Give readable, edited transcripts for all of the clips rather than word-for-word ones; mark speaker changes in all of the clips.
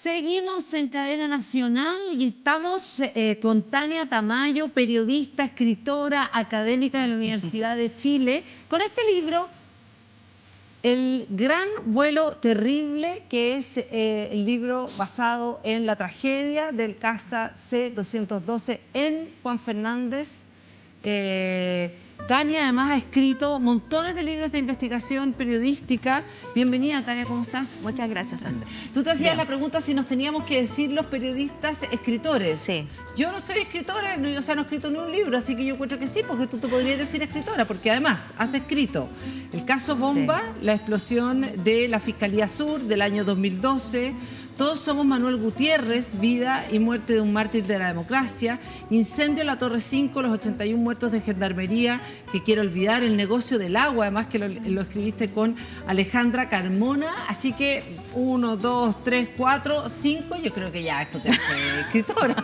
Speaker 1: Seguimos en cadena nacional y estamos con Tania Tamayo, periodista, escritora, académica de la Universidad de Chile, con este libro, El Gran Vuelo Terrible, que es el libro basado en la tragedia del Casa C-212 en Juan Fernández. Tania además ha escrito montones de libros de investigación periodística. Bienvenida, Tania, ¿cómo estás?
Speaker 2: Muchas gracias, Sandra.
Speaker 1: Tú te hacías la pregunta si nos teníamos que decir los periodistas escritores.
Speaker 2: Sí.
Speaker 1: Yo no soy escritora, no he escrito ni un libro, así que yo encuentro que sí, porque tú te podrías decir escritora, porque además has escrito el caso Bomba, la explosión de la Fiscalía Sur del año 2012, Todos somos Manuel Gutiérrez, vida y muerte de un mártir de la democracia, Incendio en la Torre 5, los 81 muertos de Gendarmería, que quiero olvidar, El negocio del agua, además que lo escribiste con Alejandra Carmona, así que 1, 2, 3, 4, 5, yo creo que ya esto te hace escritora.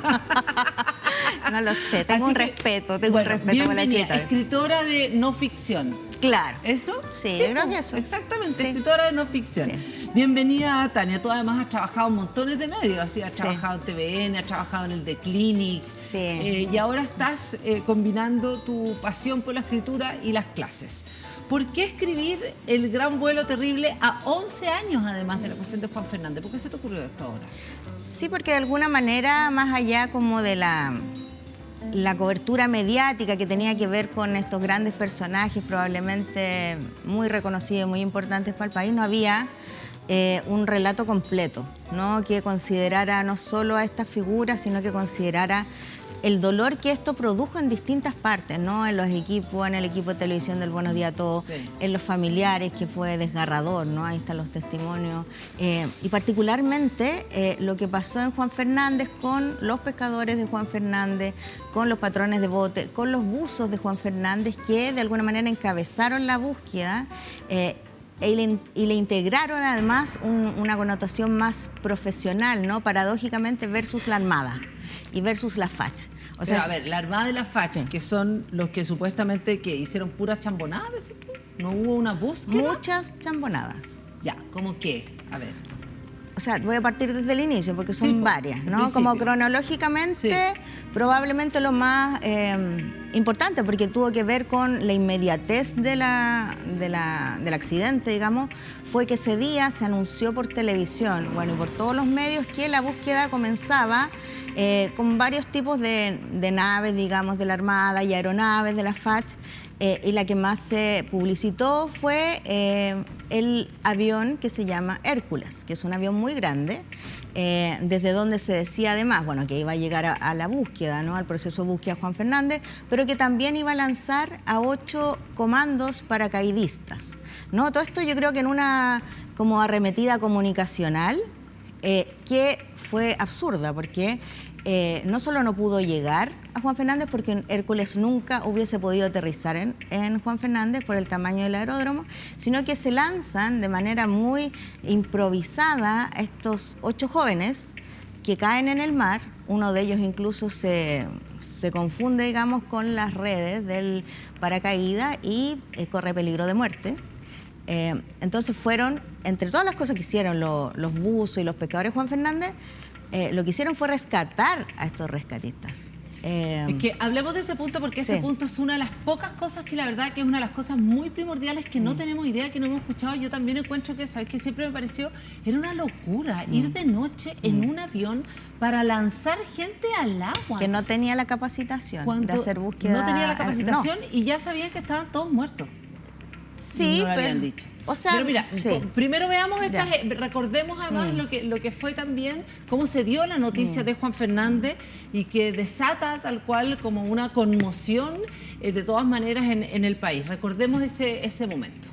Speaker 2: No lo sé, tengo un respeto por la escritora.
Speaker 1: Escritora de no ficción.
Speaker 2: Claro.
Speaker 1: ¿Eso?
Speaker 2: Sí, yo creo que eso.
Speaker 1: Exactamente,
Speaker 2: Sí.
Speaker 1: escritora de no ficción.
Speaker 2: Sí.
Speaker 1: Bienvenida, Tania. Tú además has trabajado en montones de medios, así has trabajado en TVN, has trabajado en el The Clinic.
Speaker 2: Sí.
Speaker 1: Y ahora estás combinando tu pasión por la escritura y las clases. ¿Por qué escribir El Gran Vuelo Terrible a 11 años, además de la cuestión de Juan Fernández? ¿Por qué se te ocurrió esto ahora?
Speaker 2: Sí, porque de alguna manera, más allá como de la cobertura mediática que tenía que ver con estos grandes personajes, probablemente muy reconocidos, muy importantes para el país, no había un relato completo, ¿no? Que considerara no solo a estas figuras, sino que considerara el dolor que esto produjo en distintas partes, ¿no? En los equipos, en el equipo de televisión del Buenos Días a Todos, sí, en los familiares, que fue desgarrador, ¿no? Ahí están los testimonios. Y particularmente lo que pasó en Juan Fernández con los pescadores de Juan Fernández, con los patrones de bote, con los buzos de Juan Fernández, que de alguna manera encabezaron la búsqueda y le integraron además una connotación más profesional, ¿no? Paradójicamente, versus la Armada y versus la FACH.
Speaker 1: O sea, a ver, la Armada y la FACH, sí, que son los que supuestamente que hicieron puras chambonadas, ¿no hubo una búsqueda?
Speaker 2: Muchas chambonadas.
Speaker 1: Ya, ¿cómo qué? A ver.
Speaker 2: O sea, voy a partir desde el inicio, porque son varias, ¿no? Como cronológicamente, sí, probablemente lo más importante, porque tuvo que ver con la inmediatez del accidente, digamos, fue que ese día se anunció por televisión, bueno, y por todos los medios, que la búsqueda comenzaba con varios tipos de naves, digamos, de la Armada y aeronaves de la FACH, y la que más se publicitó fue el avión que se llama Hércules, que es un avión muy grande, desde donde se decía además, bueno, que iba a llegar a la búsqueda, ¿no? Al proceso de búsqueda de Juan Fernández, pero que también iba a lanzar a 8 comandos paracaidistas, ¿no? Todo esto yo creo que en una como arremetida comunicacional que fue absurda, porque no solo no pudo llegar a Juan Fernández, porque Hércules nunca hubiese podido aterrizar en Juan Fernández por el tamaño del aeródromo, sino que se lanzan de manera muy improvisada estos 8 jóvenes que caen en el mar. Uno de ellos incluso se confunde, digamos, con las redes del paracaídas y corre peligro de muerte. Entonces fueron, entre todas las cosas que hicieron los buzos y los pescadores de Juan Fernández, lo que hicieron fue rescatar a estos rescatistas.
Speaker 1: Es que hablemos de ese punto, porque ese punto es una de las pocas cosas que la verdad que es una de las cosas muy primordiales que no tenemos idea, que no hemos escuchado. Yo también encuentro que, ¿sabes qué? Siempre me pareció, era una locura ir de noche en un avión para lanzar gente al agua.
Speaker 2: Que no tenía la capacitación de hacer búsqueda.
Speaker 1: No tenía la capacitación y ya sabían que estaban todos muertos.
Speaker 2: Sí,
Speaker 1: no lo habían dicho.
Speaker 2: O sea,
Speaker 1: pero mira, primero veamos estas, recordemos además lo que fue también, cómo se dio la noticia de Juan Fernández y que desata tal cual como una conmoción de todas maneras en el país. Recordemos ese momento.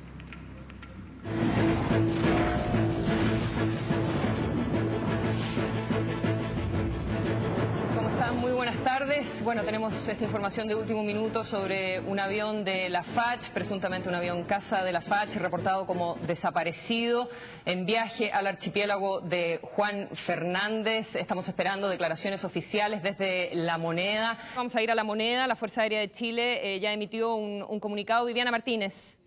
Speaker 3: Muy buenas tardes. Bueno, tenemos esta información de último minuto sobre un avión de la FACH, presuntamente un avión caza de la FACH, reportado como desaparecido en viaje al archipiélago de Juan Fernández. Estamos esperando declaraciones oficiales desde La Moneda.
Speaker 4: Vamos a ir a La Moneda. La Fuerza Aérea de Chile ya emitió un comunicado. Viviana Martínez.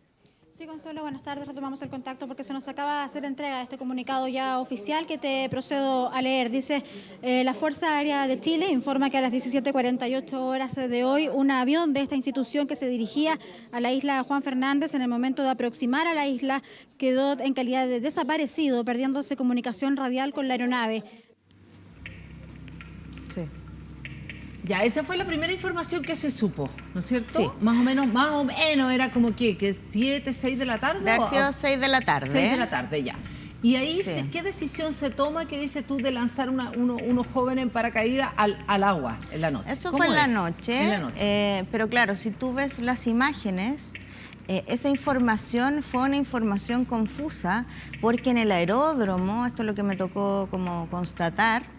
Speaker 4: Sí, Consuelo, buenas tardes. Retomamos el contacto porque se nos acaba de hacer entrega de este comunicado ya oficial que te procedo a leer. Dice, la Fuerza Aérea de Chile informa que a las 17:48 horas de hoy un avión de esta institución que se dirigía a la isla Juan Fernández en el momento de aproximar a la isla quedó en calidad de desaparecido, perdiéndose comunicación radial con la aeronave.
Speaker 1: Sí. Ya, esa fue la primera información que se supo, ¿no es cierto?
Speaker 2: Sí.
Speaker 1: Más o menos era como que 7, 6 de la tarde.
Speaker 2: De haber sido 6 de la tarde.
Speaker 1: 6 de la tarde, ya. Y ahí,
Speaker 2: Sí.
Speaker 1: ¿qué decisión se toma, qué dices tú, de lanzar unos jóvenes en paracaídas al agua en la noche?
Speaker 2: Eso
Speaker 1: ¿Cómo
Speaker 2: fue en la
Speaker 1: es?
Speaker 2: noche.
Speaker 1: En la noche.
Speaker 2: Pero claro, si tú ves las imágenes, esa información fue una información confusa porque en el aeródromo, esto es lo que me tocó como constatar,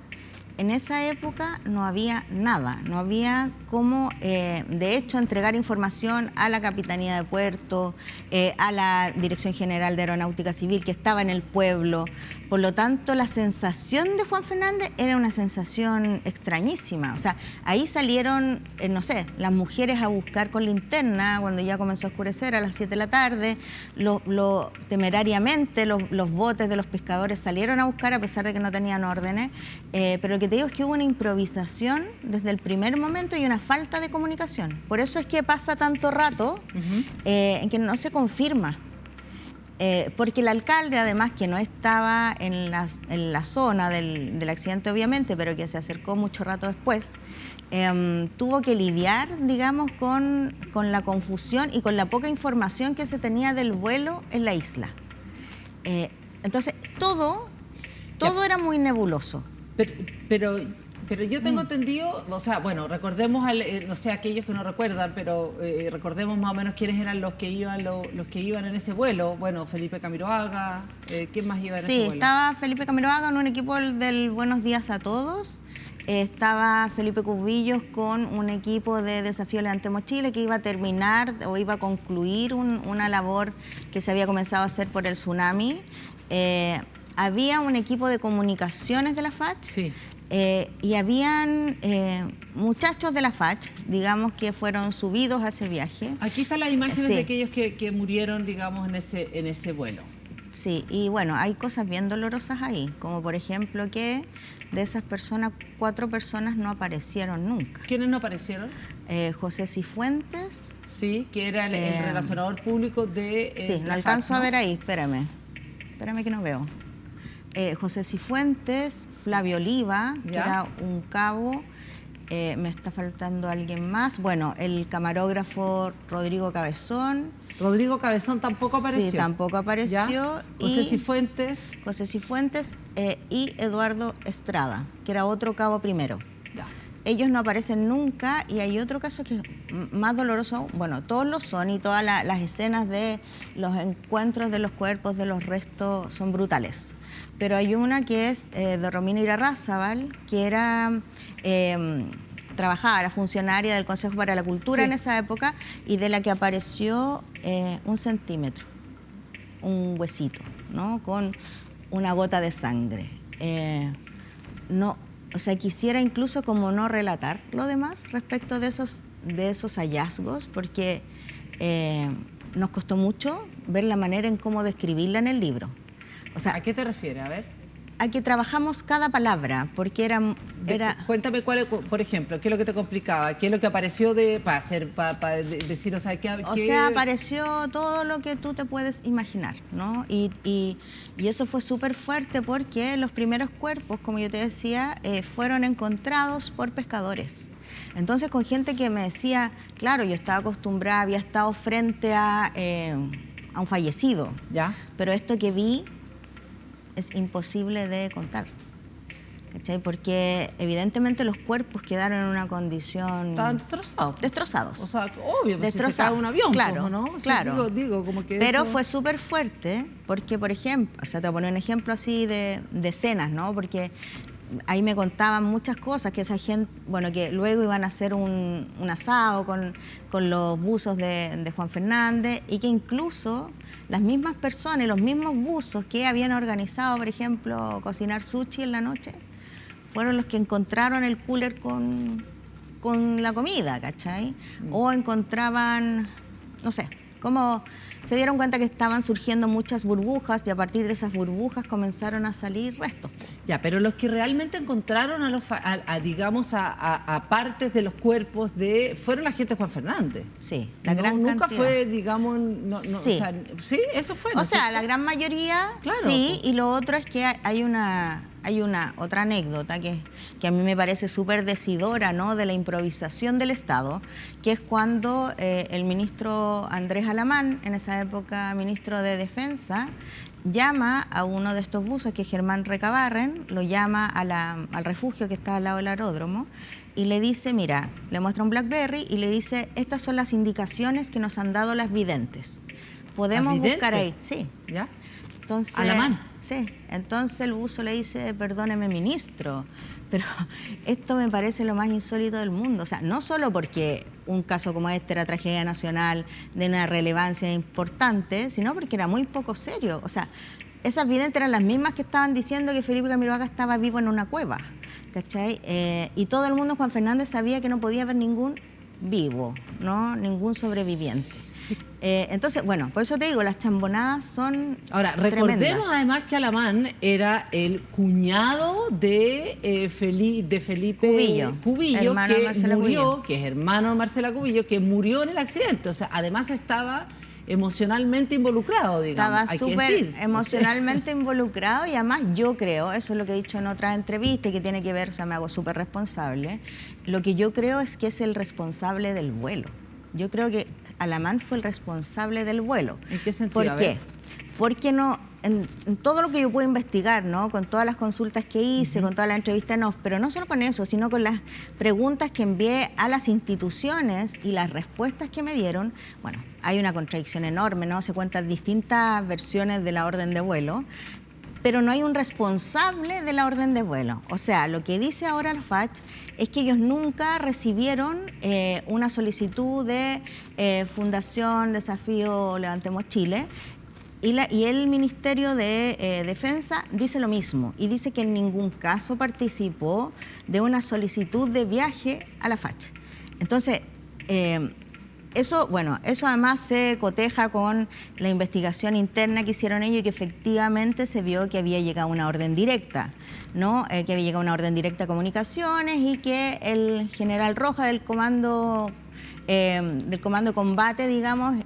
Speaker 2: en esa época no había nada, no había cómo, de hecho, entregar información a la Capitanía de Puerto, a la Dirección General de Aeronáutica Civil, que estaba en el pueblo. Por lo tanto, la sensación de Juan Fernández era una sensación extrañísima. O sea, ahí salieron, no sé, las mujeres a buscar con linterna cuando ya comenzó a oscurecer a las 7 de la tarde. Temerariamente los botes de los pescadores salieron a buscar a pesar de que no tenían órdenes. Pero lo que te digo es que hubo una improvisación desde el primer momento y una falta de comunicación. Por eso es que pasa tanto rato en que no se confirma. Porque el alcalde, además, que no estaba en la zona del accidente, obviamente, pero que se acercó mucho rato después, tuvo que lidiar, digamos, con la confusión y con la poca información que se tenía del vuelo en la isla. Entonces, todo era muy nebuloso.
Speaker 1: Pero yo tengo entendido, o sea, bueno, recordemos, no sé, aquellos que no recuerdan, pero recordemos más o menos quiénes eran los que iban en ese vuelo. Bueno, Felipe Camiroaga, ¿quién más iba en ese vuelo?
Speaker 2: Sí, estaba Felipe Camiroaga en un equipo del Buenos Días a Todos. Estaba Felipe Cubillos con un equipo de Desafío Levantemos Chile que iba a terminar o iba a concluir una labor que se había comenzado a hacer por el tsunami. Había un equipo de comunicaciones de la FACH.
Speaker 1: Sí.
Speaker 2: Y habían muchachos de la FACH, digamos, que fueron subidos a ese viaje.
Speaker 1: Aquí están las imágenes
Speaker 2: Sí.
Speaker 1: de aquellos que murieron, digamos, en ese vuelo.
Speaker 2: Sí, y bueno, hay cosas bien dolorosas ahí, como por ejemplo que de esas personas, 4 personas no aparecieron nunca.
Speaker 1: ¿Quiénes no aparecieron?
Speaker 2: José Cifuentes.
Speaker 1: Sí, que era el relacionador público de
Speaker 2: Sí, no
Speaker 1: la
Speaker 2: alcanzo
Speaker 1: FACH,
Speaker 2: a
Speaker 1: ¿no?
Speaker 2: ver ahí, espérame que no veo. José Cifuentes, Flavio Oliva, que
Speaker 1: ¿Ya?
Speaker 2: era un cabo, me está faltando alguien más. Bueno, el camarógrafo Rodrigo Cabezón.
Speaker 1: Rodrigo Cabezón tampoco apareció.
Speaker 2: Sí, tampoco apareció.
Speaker 1: ¿Ya? José Cifuentes.
Speaker 2: José Cifuentes y Eduardo Estrada, que era otro cabo primero.
Speaker 1: Ya.
Speaker 2: Ellos no aparecen nunca y hay otro caso que es más doloroso aún. Bueno, todos lo son y todas las escenas de los encuentros de los cuerpos, de los restos, son brutales. Pero hay una que es de Romina Irarrázaval, que era trabajaba, era funcionaria del Consejo para la Cultura en esa época y de la que apareció 1 centímetro, un huesito, ¿no? Con una gota de sangre. No, o sea, quisiera incluso como no relatar lo demás respecto de esos hallazgos, porque nos costó mucho ver la manera en cómo describirla en el libro. O sea,
Speaker 1: ¿A qué te refieres? A ver.
Speaker 2: a que trabajamos cada palabra, porque era...
Speaker 1: Cuéntame cuál, por ejemplo, qué es lo que te complicaba, qué es lo que apareció para decir, o sea,
Speaker 2: O sea, apareció todo lo que tú te puedes imaginar, ¿no? Y eso fue súper fuerte porque los primeros cuerpos, como yo te decía, fueron encontrados por pescadores. Entonces, con gente que me decía, claro, yo estaba acostumbrada, había estado frente a un fallecido,
Speaker 1: ¿Ya?
Speaker 2: pero esto que vi es imposible de contar, ¿cachai? Porque evidentemente los cuerpos quedaron en una condición...
Speaker 1: Estaban destrozados.
Speaker 2: Destrozados.
Speaker 1: O sea, obvio, pues si se
Speaker 2: Destrozados.
Speaker 1: cae un avión,
Speaker 2: Claro,
Speaker 1: pues, ¿no? O sea,
Speaker 2: claro.
Speaker 1: digo, como que
Speaker 2: Pero
Speaker 1: eso...
Speaker 2: fue súper fuerte porque, por ejemplo, o sea, te voy a poner un ejemplo así de escenas, ¿no? Porque ahí me contaban muchas cosas, que esa gente, bueno, que luego iban a hacer un asado con los buzos de Juan Fernández y que incluso las mismas personas, los mismos buzos que habían organizado, por ejemplo, cocinar sushi en la noche, fueron los que encontraron el cooler con la comida, ¿cachai? O encontraban, no sé, como se dieron cuenta que estaban surgiendo muchas burbujas y a partir de esas burbujas comenzaron a salir restos.
Speaker 1: Ya, pero los que realmente encontraron digamos, a partes de los cuerpos fueron la gente de Juan Fernández.
Speaker 2: Sí,
Speaker 1: nunca
Speaker 2: cantidad.
Speaker 1: Fue, digamos,
Speaker 2: Sí.
Speaker 1: o sea, sí, eso fue. ¿no
Speaker 2: O
Speaker 1: es
Speaker 2: sea,
Speaker 1: cierto?
Speaker 2: la gran mayoría
Speaker 1: Claro,
Speaker 2: sí,
Speaker 1: po.
Speaker 2: y lo otro es que hay una otra anécdota que a mí me parece súper decidora, ¿no?, de la improvisación del Estado, que es cuando el ministro Andrés Alamán, en esa época ministro de Defensa, llama a uno de estos buzos, que es Germán Recabarren, lo llama al refugio que está al lado del aeródromo, y le dice, mira, le muestra un BlackBerry y le dice, estas son las indicaciones que nos han dado las videntes. Podemos
Speaker 1: ¿Las
Speaker 2: buscar ahí.
Speaker 1: videntes?
Speaker 2: Sí.
Speaker 1: ¿Ya?
Speaker 2: Entonces,
Speaker 1: Alamán.
Speaker 2: Sí, entonces el buzo le dice, perdóneme ministro, pero esto me parece lo más insólito del mundo. O sea, no solo porque un caso como este era tragedia nacional de una relevancia importante, sino porque era muy poco serio. O sea, esas videntes eran las mismas que estaban diciendo que Felipe Camiroaga estaba vivo en una cueva, ¿cachai? Y todo el mundo, Juan Fernández, sabía que no podía haber ningún vivo, ¿no? Ningún sobreviviente. Entonces, bueno, por eso te digo, las chambonadas son
Speaker 1: Ahora, recordemos
Speaker 2: tremendas.
Speaker 1: además que Alamán era el cuñado de Felipe Cubillo,
Speaker 2: hermano de
Speaker 1: que
Speaker 2: Marcela
Speaker 1: murió,
Speaker 2: Cubillo.
Speaker 1: que es hermano de Marcela Cubillo, que murió en el accidente. O sea, además estaba emocionalmente involucrado, digamos.
Speaker 2: Estaba
Speaker 1: hay que
Speaker 2: súper
Speaker 1: decir.
Speaker 2: emocionalmente involucrado y además yo creo, eso es lo que he dicho en otras entrevistas y que tiene que ver, o sea, me hago súper responsable, lo que yo creo es que es el responsable del vuelo. Yo creo que Alamán fue el responsable del vuelo.
Speaker 1: ¿En qué sentido?
Speaker 2: ¿Por qué? Porque no, en todo lo que yo puedo investigar, ¿no?, con todas las consultas que hice, con todas las entrevistas, no, pero no solo con eso, sino con las preguntas que envié a las instituciones y las respuestas que me dieron, bueno, hay una contradicción enorme, ¿no? Se cuentan distintas versiones de la orden de vuelo, pero no hay un responsable de la orden de vuelo. O sea, lo que dice ahora la FACH es que ellos nunca recibieron una solicitud de Fundación Desafío Levantemos Chile y el Ministerio de Defensa dice lo mismo y dice que en ningún caso participó de una solicitud de viaje a la FACH. Entonces, eso además se coteja con la investigación interna que hicieron ellos y que efectivamente se vio que había llegado una orden directa, ¿no? Que había llegado una orden directa a comunicaciones y que el general Roja del comando combate, digamos,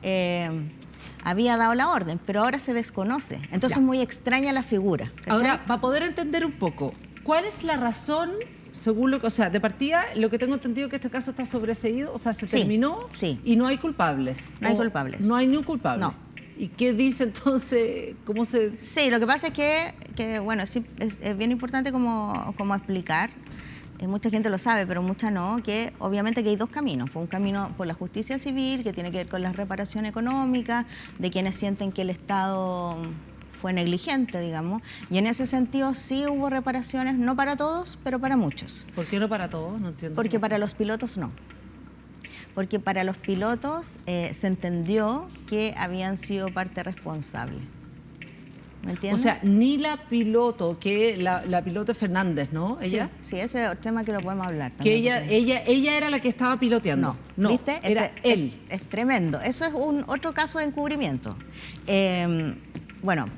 Speaker 2: había dado la orden, pero ahora se desconoce. Entonces es muy extraña la figura, ¿cachai?
Speaker 1: Ahora, para poder entender un poco, ¿cuál es la razón, según o sea, de partida, lo que tengo entendido que este caso está sobreseído, o sea, se terminó y no hay culpables?
Speaker 2: No hay culpables.
Speaker 1: No hay ni un culpable.
Speaker 2: No.
Speaker 1: ¿Y qué dice entonces? ¿Cómo se...?
Speaker 2: Sí, lo que pasa es que bueno, sí, es bien importante como explicar, mucha gente lo sabe, pero mucha no, que obviamente que hay dos caminos. Un camino por la justicia civil, que tiene que ver con la reparación económica, de quienes sienten que el Estado fue negligente, digamos, y en ese sentido sí hubo reparaciones, no para todos, pero para muchos.
Speaker 1: ¿Por qué no para todos? No entiendo.
Speaker 2: Porque para los pilotos no. Porque para los pilotos se entendió que habían sido parte responsable. ¿Me entiendes?
Speaker 1: O sea, ni la piloto, que la piloto es Fernández, ¿no? ¿Ella?
Speaker 2: Sí, ese es el tema que lo podemos hablar
Speaker 1: Que
Speaker 2: también.
Speaker 1: ella era la que estaba piloteando. No,
Speaker 2: ¿viste?
Speaker 1: era él.
Speaker 2: Es tremendo. Eso es otro caso de encubrimiento. Bueno,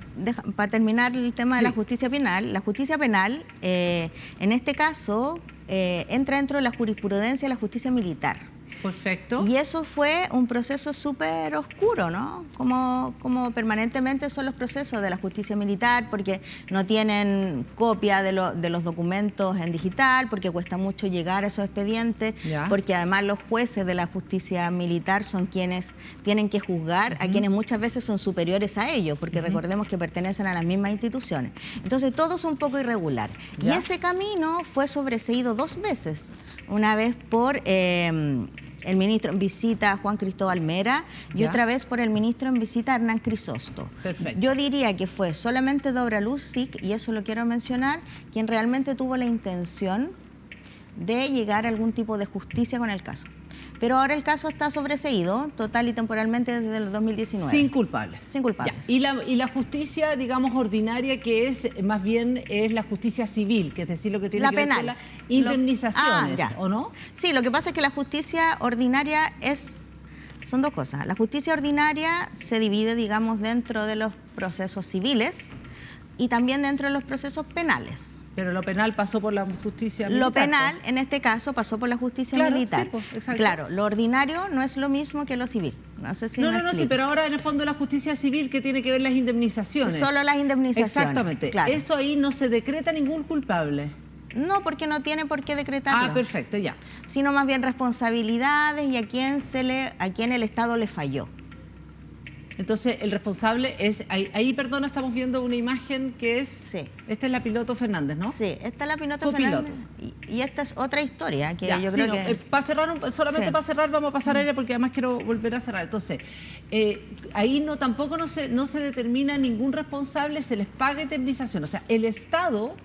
Speaker 2: para terminar el tema de la justicia penal, en este caso entra dentro de la jurisprudencia de la justicia militar.
Speaker 1: Perfecto.
Speaker 2: Y eso fue un proceso súper oscuro, ¿no? Como permanentemente son los procesos de la justicia militar, porque no tienen copia de los documentos en digital, porque cuesta mucho llegar a esos expedientes, porque además los jueces de la justicia militar son quienes tienen que juzgar a quienes muchas veces son superiores a ellos, porque recordemos que pertenecen a las mismas instituciones. Entonces todo es un poco irregular. Y ese camino fue sobreseído 2 veces. Una vez por el ministro en visita Juan Cristóbal Mera y otra vez por el ministro en visita Hernán Crisosto.
Speaker 1: Perfecto.
Speaker 2: Yo diría que fue solamente Dobra Lucic, y eso lo quiero mencionar, quien realmente tuvo la intención de llegar a algún tipo de justicia con el caso. Pero ahora el caso está sobreseído total y temporalmente desde el 2019.
Speaker 1: Sin culpables.
Speaker 2: Sin culpables.
Speaker 1: Y la justicia, digamos, ordinaria, que es más bien es la justicia civil, que es decir, lo que tiene que ver con las indemnizaciones, ¿o no?
Speaker 2: Sí, lo que pasa es que la justicia ordinaria es Son dos cosas. La justicia ordinaria se divide, digamos, dentro de los procesos civiles y también dentro de los procesos penales.
Speaker 1: Pero lo penal pasó por la justicia militar.
Speaker 2: Lo penal, en este caso, pasó por la justicia militar.
Speaker 1: Sí, pues, exacto.
Speaker 2: Claro, lo ordinario no es lo mismo que lo civil. No sé si me explico.
Speaker 1: Sí, pero ahora en el fondo la justicia civil, que tiene que ver las indemnizaciones.
Speaker 2: Solo las indemnizaciones.
Speaker 1: Exactamente.
Speaker 2: Claro.
Speaker 1: Eso ahí no se decreta ningún culpable.
Speaker 2: No, porque no tiene por qué decretarlo.
Speaker 1: Ah, perfecto, ya.
Speaker 2: Sino más bien responsabilidades y a quién el Estado le falló.
Speaker 1: Entonces, el responsable es... Ahí, perdona, estamos viendo una imagen que es...
Speaker 2: Sí.
Speaker 1: Esta es la piloto Fernández, ¿no?
Speaker 2: Sí, esta es la piloto
Speaker 1: Copiloto.
Speaker 2: Fernández. Y esta es otra historia que
Speaker 1: Ya,
Speaker 2: yo
Speaker 1: sí,
Speaker 2: creo
Speaker 1: no,
Speaker 2: que...
Speaker 1: para cerrar, solamente
Speaker 2: Sí.
Speaker 1: para cerrar, vamos a pasar a ella porque además quiero volver a cerrar. Entonces, ahí tampoco no se determina ningún responsable, se les paga indemnización. O sea, el Estado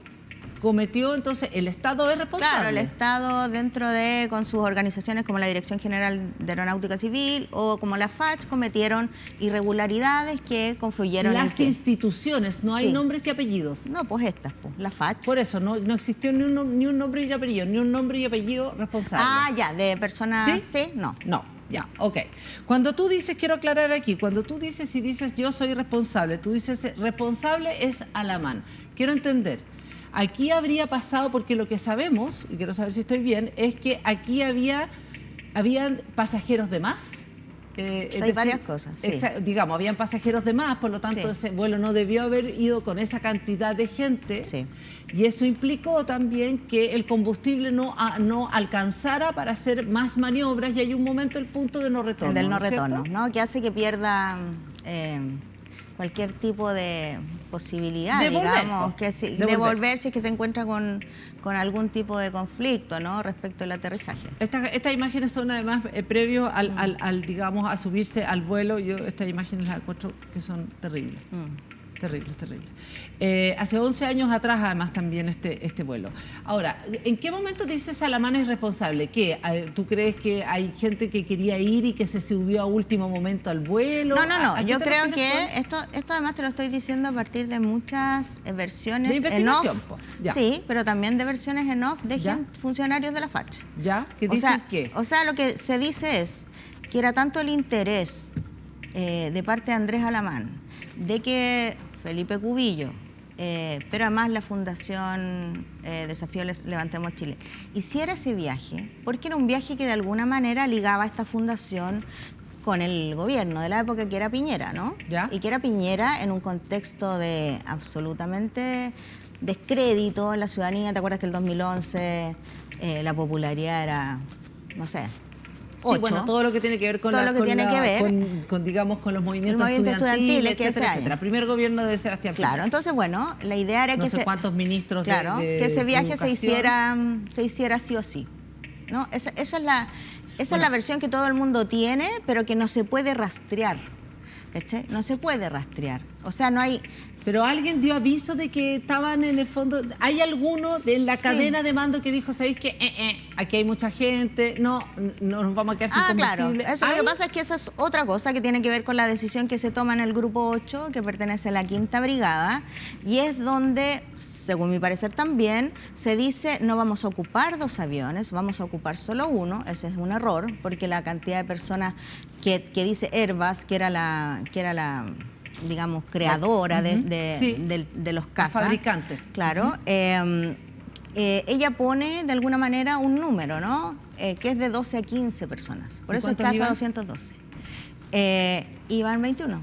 Speaker 1: cometió, entonces, el Estado es responsable.
Speaker 2: Claro, el Estado dentro de, con sus organizaciones como la Dirección General de Aeronáutica Civil o como la FACH, cometieron irregularidades que confluyeron en
Speaker 1: Las
Speaker 2: que...
Speaker 1: instituciones, no hay
Speaker 2: Sí.
Speaker 1: nombres y apellidos.
Speaker 2: No, pues estas, pues, la FACH.
Speaker 1: Por eso, no existió ni un nombre y apellido, ni un nombre y apellido responsable.
Speaker 2: Ah, ya, de personas...
Speaker 1: ¿Sí?
Speaker 2: Sí, no.
Speaker 1: No, ya, ok. Cuando tú dices, quiero aclarar aquí, cuando tú dices y dices yo soy responsable, tú dices responsable es Alamán. Quiero entender, aquí habría pasado, porque lo que sabemos, y quiero saber si estoy bien, es que aquí habían pasajeros de más.
Speaker 2: Hay varias cosas, sí.
Speaker 1: Digamos, habían pasajeros de más, por lo tanto
Speaker 2: Sí.
Speaker 1: ese vuelo no debió haber ido con esa cantidad de gente.
Speaker 2: Sí.
Speaker 1: Y eso implicó también que el combustible no alcanzara para hacer más maniobras y hay un momento, el punto de no retorno.
Speaker 2: Del no
Speaker 1: ¿no es cierto?
Speaker 2: retorno, ¿no? Que hace que pierda cualquier tipo de posibilidad,
Speaker 1: De volver,
Speaker 2: digamos,
Speaker 1: po.
Speaker 2: que si,
Speaker 1: De
Speaker 2: de
Speaker 1: volver.
Speaker 2: volver si es que se encuentra con algún tipo de conflicto, ¿no? Respecto al aterrizaje.
Speaker 1: Estas imágenes son además previos al, digamos, a subirse al vuelo. Yo estas imágenes las encuentro que son terribles. Terribles. Hace 11 años atrás, además, también este vuelo. Ahora, ¿en qué momento dices Alamán es responsable? ¿Qué? ¿Tú crees que hay gente que quería ir y que se subió a último momento al vuelo?
Speaker 2: No.
Speaker 1: ¿A qué
Speaker 2: Yo
Speaker 1: te
Speaker 2: creo
Speaker 1: refieres
Speaker 2: que
Speaker 1: con-
Speaker 2: esto además te lo estoy diciendo a partir de muchas versiones
Speaker 1: De investigación,
Speaker 2: en
Speaker 1: po.
Speaker 2: off.
Speaker 1: Ya.
Speaker 2: Sí, pero también de versiones en off de
Speaker 1: Ya.
Speaker 2: funcionarios de la FACH.
Speaker 1: ¿Ya? ¿Qué
Speaker 2: O
Speaker 1: dicen
Speaker 2: sea,
Speaker 1: qué?
Speaker 2: O sea, lo que se dice es que era tanto el interés de parte de Andrés Alamán de que Felipe Cubillo, pero además la Fundación Desafío Levantemos Chile, hiciera ese viaje, porque era un viaje que de alguna manera ligaba a esta fundación con el gobierno de la época que era Piñera, ¿no?
Speaker 1: Ya.
Speaker 2: Y que era Piñera en un contexto de absolutamente descrédito en la ciudadanía. ¿Te acuerdas que el 2011 la popularidad era, no sé,
Speaker 1: Sí,
Speaker 2: 8?
Speaker 1: bueno, todo lo que tiene que ver con
Speaker 2: Todo
Speaker 1: la-
Speaker 2: lo que
Speaker 1: con
Speaker 2: tiene
Speaker 1: la-
Speaker 2: que ver.
Speaker 1: digamos, con los movimientos
Speaker 2: El movimiento estudiantil, que ese
Speaker 1: etcétera.
Speaker 2: año.
Speaker 1: Primer gobierno de Sebastián
Speaker 2: Claro,
Speaker 1: Piñera.
Speaker 2: entonces, bueno, la idea era
Speaker 1: No
Speaker 2: que
Speaker 1: sé cuántos ministros de-
Speaker 2: claro,
Speaker 1: de
Speaker 2: que ese viaje se
Speaker 1: educación.
Speaker 2: hiciera sí o sí, ¿no? Esa es la versión que todo el mundo tiene, pero que no se puede rastrear, ¿cachai? No se puede rastrear. O sea, no hay...
Speaker 1: Pero alguien dio aviso de que estaban en el fondo. ¿Hay alguno en la
Speaker 2: Sí.
Speaker 1: cadena de mando que dijo, sabéis que aquí hay mucha gente, no nos vamos a quedar sin
Speaker 2: claro.
Speaker 1: combustible?
Speaker 2: Eso, lo
Speaker 1: ¿Hay?
Speaker 2: que pasa es que esa es otra cosa que tiene que ver con la decisión que se toma en el Grupo 8, que pertenece a la 5ª Brigada, y es donde, según mi parecer también, se dice no vamos a ocupar 2 aviones, vamos a ocupar solo uno. Ese es un error, porque la cantidad de personas que dice Airbus, que era la digamos, creadora
Speaker 1: Sí.
Speaker 2: de los cazas.
Speaker 1: fabricante.
Speaker 2: Claro. Ella pone, de alguna manera, un número, ¿no? Que es de 12 a 15 personas. Por
Speaker 1: ¿Y
Speaker 2: eso es
Speaker 1: cuántos
Speaker 2: casa
Speaker 1: iban?
Speaker 2: 212. Iban 21.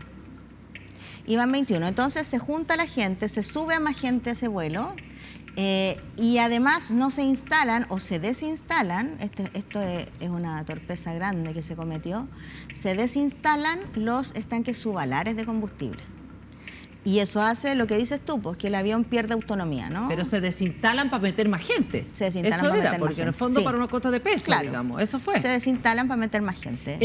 Speaker 2: Iban 21. Entonces se junta la gente, se sube a más gente a ese vuelo y además no se instalan o se desinstalan, esto es una torpeza grande que se cometió, se desinstalan los estanques subalares de combustible. Y eso hace lo que dices tú, pues que el avión pierde autonomía, ¿no?
Speaker 1: Pero se desinstalan para meter más gente.
Speaker 2: Se desinstalan
Speaker 1: eso
Speaker 2: para
Speaker 1: era,
Speaker 2: meter más
Speaker 1: porque en el
Speaker 2: gente.
Speaker 1: fondo
Speaker 2: Sí.
Speaker 1: para una cota de peso,
Speaker 2: Claro.
Speaker 1: digamos. Eso fue.
Speaker 2: Se desinstalan para meter más gente.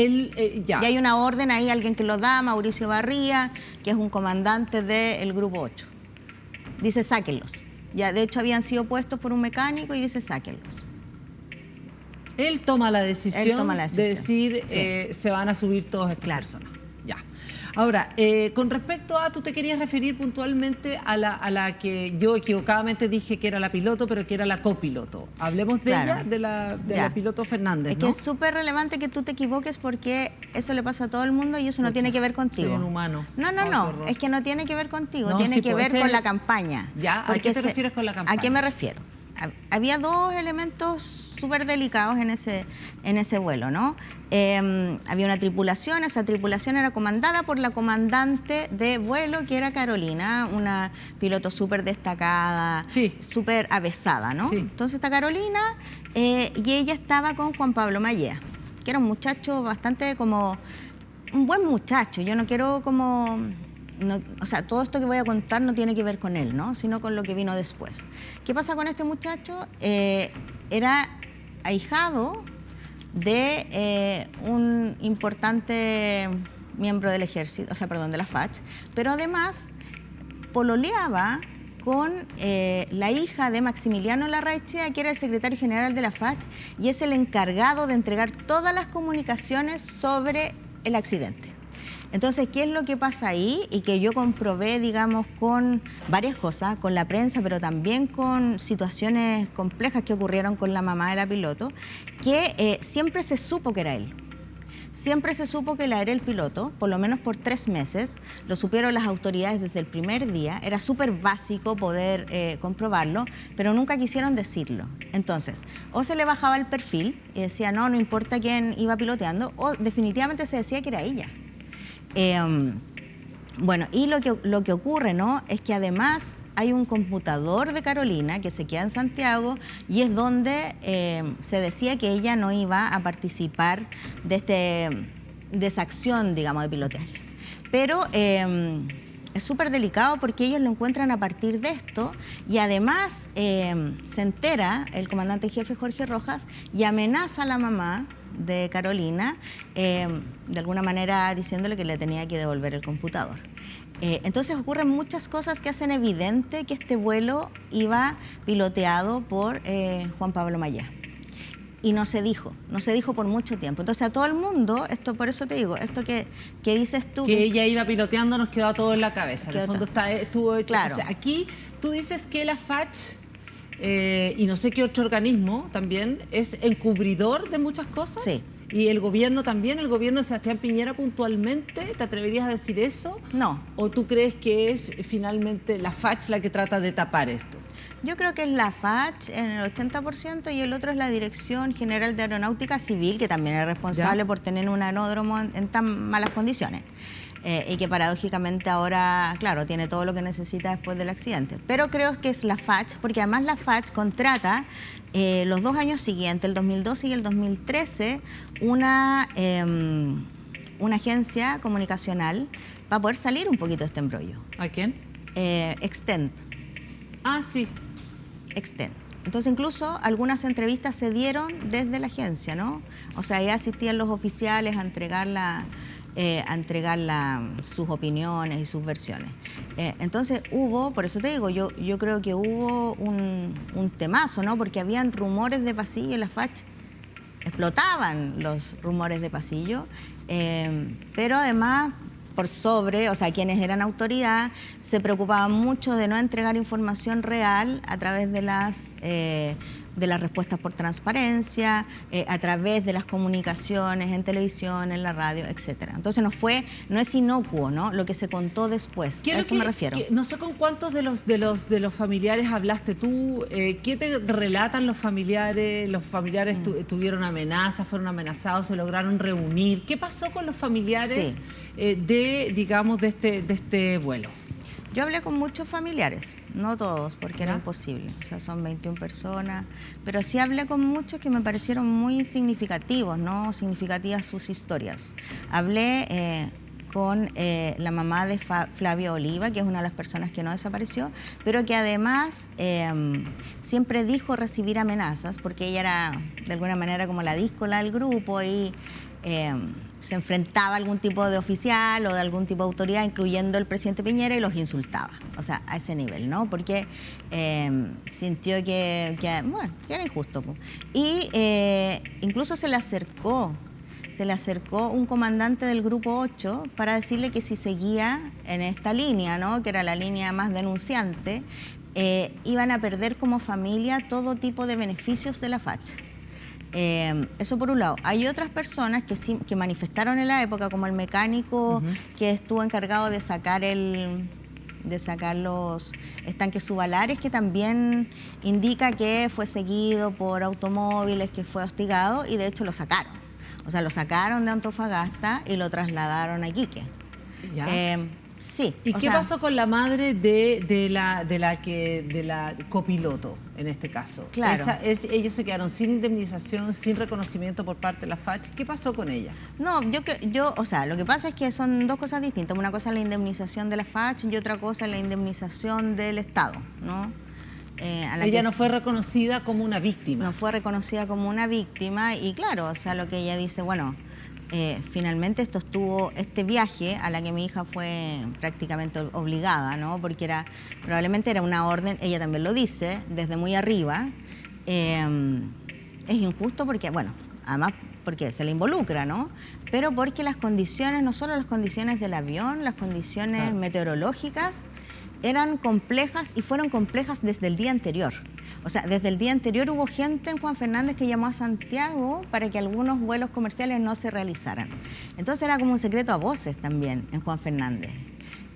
Speaker 1: Ya.
Speaker 2: Y hay una orden ahí, alguien que lo da, Mauricio Barría, que es un comandante del Grupo 8. Dice, sáquenlos. Ya, de hecho, habían sido puestos por un mecánico y dice, sáquenlos.
Speaker 1: Él toma la decisión,
Speaker 2: Él toma la
Speaker 1: de
Speaker 2: decisión.
Speaker 1: decir
Speaker 2: Sí.
Speaker 1: se van a subir todas estas
Speaker 2: Claro.
Speaker 1: personas. Ya. Ahora, con respecto a, tú te querías referir puntualmente a la que yo equivocadamente dije que era la piloto, pero que era la copiloto. Hablemos de ella, de la piloto Fernández,
Speaker 2: Es
Speaker 1: ¿no?
Speaker 2: que es súper relevante que tú te equivoques porque eso le pasa a todo el mundo y eso no tiene que ver contigo.
Speaker 1: Soy un humano.
Speaker 2: No, es que no tiene que ver contigo,
Speaker 1: No,
Speaker 2: tiene
Speaker 1: sí
Speaker 2: que
Speaker 1: puede
Speaker 2: ver
Speaker 1: ser.
Speaker 2: con la campaña.
Speaker 1: Ya, ¿a qué te refieres con la campaña?
Speaker 2: ¿A qué me refiero? Había dos elementos súper delicados en ese vuelo, ¿no? Había una tripulación, esa tripulación era comandada por la comandante de vuelo, que era Carolina, una piloto súper destacada,
Speaker 1: Sí.
Speaker 2: súper avesada, ¿no?
Speaker 1: Sí.
Speaker 2: Entonces está Carolina y ella estaba con Juan Pablo Mayea, que era un muchacho bastante como... un buen muchacho, yo no quiero como... No, o sea, todo esto que voy a contar no tiene que ver con él, ¿no? Sino con lo que vino después. ¿Qué pasa con este muchacho? Era ahijado de un importante miembro del ejército, o sea, perdón, de la FACH, pero además pololeaba con la hija de Maximiliano Larraechea, que era el secretario general de la FACH y es el encargado de entregar todas las comunicaciones sobre el accidente. Entonces, ¿qué es lo que pasa ahí? Y que yo comprobé, digamos, con varias cosas, con la prensa, pero también con situaciones complejas que ocurrieron con la mamá de la piloto, que siempre se supo que era él. Siempre se supo que él era el piloto, por lo menos por 3 meses. Lo supieron las autoridades desde el primer día. Era súper básico poder comprobarlo, pero nunca quisieron decirlo. Entonces, o se le bajaba el perfil y decía, no importa quién iba piloteando, o definitivamente se decía que era ella. Bueno, y lo que ocurre, ¿no?, es que además hay un computador de Carolina que se queda en Santiago y es donde se decía que ella no iba a participar de esa acción, digamos, de pilotaje. Pero es súper delicado porque ellos lo encuentran a partir de esto y además se entera el comandante en jefe Jorge Rojas y amenaza a la mamá de Carolina, de alguna manera diciéndole que le tenía que devolver el computador. Entonces ocurren muchas cosas que hacen evidente que este vuelo iba piloteado por Juan Pablo Mayea. Y no se dijo por mucho tiempo. Entonces a todo el mundo, esto por eso te digo, esto que dices tú...
Speaker 1: Que ella iba piloteando nos quedó a todos en la cabeza. En el fondo estuvo hecho...
Speaker 2: Claro.
Speaker 1: O sea, aquí tú dices que la FACH, y no sé qué otro organismo también, es encubridor de muchas cosas.
Speaker 2: Sí.
Speaker 1: Y el gobierno también, el gobierno de Sebastián Piñera puntualmente, ¿te atreverías a decir eso?
Speaker 2: No.
Speaker 1: ¿O tú crees que es finalmente la FACH la que trata de tapar esto?
Speaker 2: Yo creo que es la FACH en el 80% y el otro es la Dirección General de Aeronáutica Civil, que también es responsable por tener un aeródromo en tan malas condiciones. Y que paradójicamente ahora, claro, tiene todo lo que necesita después del accidente. Pero creo que es la FACH, porque además la FACH contrata los 2 años siguientes, el 2012 y el 2013, una agencia comunicacional para poder salir un poquito de este embrollo.
Speaker 1: ¿A quién?
Speaker 2: Extent.
Speaker 1: Ah, sí.
Speaker 2: Extent. Entonces, incluso algunas entrevistas se dieron desde la agencia, ¿no? O sea, ya asistían los oficiales a entregar sus opiniones y sus versiones. Entonces hubo, por eso te digo, yo creo que hubo un temazo, ¿no? Porque habían rumores de pasillo en la FACH, explotaban los rumores de pasillo, pero además o sea, quienes eran autoridad se preocupaban mucho de no entregar información real a través de las respuestas por transparencia, a través de las comunicaciones en televisión, en la radio, etcétera. Entonces no es inocuo, ¿no?, lo que se contó después. A eso me refiero.
Speaker 1: No sé con cuántos de los familiares hablaste tú. ¿Qué te relatan los familiares? ¿Los familiares tuvieron amenazas, fueron amenazados, se lograron reunir? ¿Qué pasó con los familiares de este vuelo?
Speaker 2: Yo hablé con muchos familiares, no todos, porque era imposible, o sea, son 21 personas, pero sí hablé con muchos que me parecieron muy significativos, ¿no? Significativas sus historias. Hablé con la mamá de Flavio Oliva, que es una de las personas que no desapareció, pero que además siempre dijo recibir amenazas, porque ella era de alguna manera como la díscola del grupo y se enfrentaba a algún tipo de oficial o de algún tipo de autoridad, incluyendo el presidente Piñera, y los insultaba, o sea, a ese nivel, ¿no? Porque sintió que era injusto. Y incluso se le acercó se le acercó un comandante del Grupo 8 para decirle que si seguía en esta línea, ¿no?, que era la línea más denunciante, iban a perder como familia todo tipo de beneficios de la facha. Eso por un lado. Hay otras personas que manifestaron en la época, como el mecánico que estuvo encargado de sacar los estanques subalares, que también indica que fue seguido por automóviles, que fue hostigado, y de hecho lo sacaron. O sea, lo sacaron de Antofagasta y lo trasladaron a Iquique.
Speaker 1: ¿Ya?
Speaker 2: Sí.
Speaker 1: ¿Y qué pasó con la madre de la copiloto en este caso?
Speaker 2: Claro.
Speaker 1: Ellos se quedaron sin indemnización, sin reconocimiento por parte de la FACH. ¿Qué pasó con ella?
Speaker 2: No, o sea, lo que pasa es que son dos cosas distintas. Una cosa es la indemnización de la FACH y otra cosa es la indemnización del Estado, ¿no?
Speaker 1: Ella no fue reconocida como una víctima.
Speaker 2: No fue reconocida como una víctima y claro, o sea, lo que ella dice, bueno, finalmente este viaje a la que mi hija fue prácticamente obligada, ¿no? Porque probablemente era una orden, ella también lo dice, desde muy arriba. Es injusto porque, bueno, además porque se le involucra, ¿no? Pero porque las condiciones, no solo las condiciones del avión, las condiciones meteorológicas, eran complejas y fueron complejas desde el día anterior. O sea, desde el día anterior hubo gente en Juan Fernández que llamó a Santiago para que algunos vuelos comerciales no se realizaran. Entonces era como un secreto a voces también en Juan Fernández,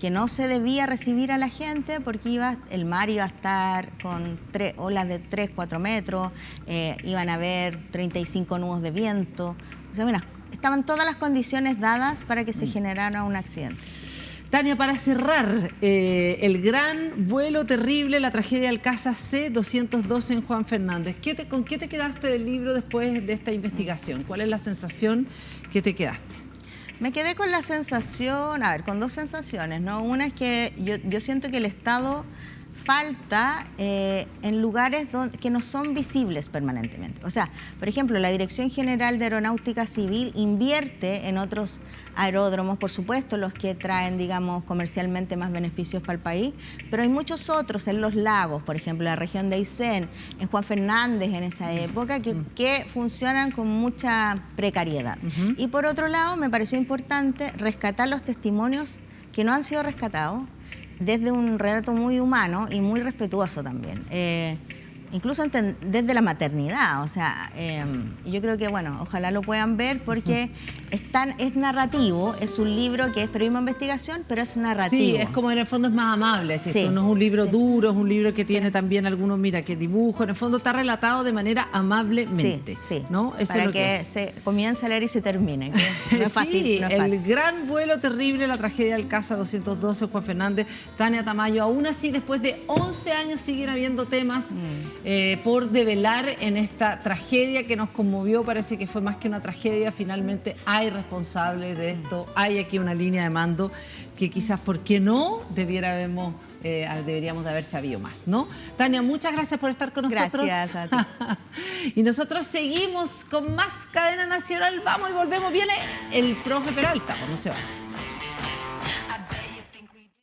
Speaker 2: que no se debía recibir a la gente porque el mar iba a estar con olas de 3, 4 metros, iban a haber 35 nudos de viento. O sea, mira, estaban todas las condiciones dadas para que se generara un accidente.
Speaker 1: Tania, para cerrar, el gran vuelo terrible, la tragedia Alcázar C-212 en Juan Fernández. ¿Con qué te quedaste del libro después de esta investigación? ¿Cuál es la sensación que te quedaste?
Speaker 2: Me quedé con la sensación, con dos sensaciones, ¿no? Una es que yo siento que el Estado falta en lugares que no son visibles permanentemente. O sea, por ejemplo, la Dirección General de Aeronáutica Civil invierte en otros aeródromos, por supuesto, los que traen, digamos, comercialmente más beneficios para el país, pero hay muchos otros en los lagos, por ejemplo, la región de Aysén, en Juan Fernández en esa época, que funcionan con mucha precariedad. Y por otro lado, me pareció importante rescatar los testimonios que no han sido rescatados, desde un relato muy humano y muy respetuoso también, incluso desde la maternidad. O sea, yo creo que, bueno, ojalá lo puedan ver porque es narrativo, es un libro que es periodismo de investigación, pero es narrativo.
Speaker 1: Sí, es como en el fondo es más amable, ¿sí? Esto no es un libro duro, es un libro que tiene también algunos, mira, que dibujo, en el fondo está relatado de manera amablemente.
Speaker 2: Sí,
Speaker 1: ¿no? Eso
Speaker 2: para
Speaker 1: es lo
Speaker 2: que se comience a leer y se termine. Que no es fácil,
Speaker 1: sí,
Speaker 2: no es fácil.
Speaker 1: El gran vuelo terrible, la tragedia del Alcázar 212, Juan Fernández, Tania Tamayo. Aún así, después de 11 años siguen habiendo temas por develar en esta tragedia que nos conmovió. Parece que fue más que una tragedia. Finalmente hay responsables de esto. Hay aquí una línea de mando que quizás, ¿por qué no? Deberíamos de haber sabido más, ¿no? Tania, muchas gracias por estar con nosotros.
Speaker 2: Gracias a ti.
Speaker 1: Y nosotros seguimos con más Cadena Nacional. Vamos y volvemos. Viene el profe Peralta, pues no se vaya.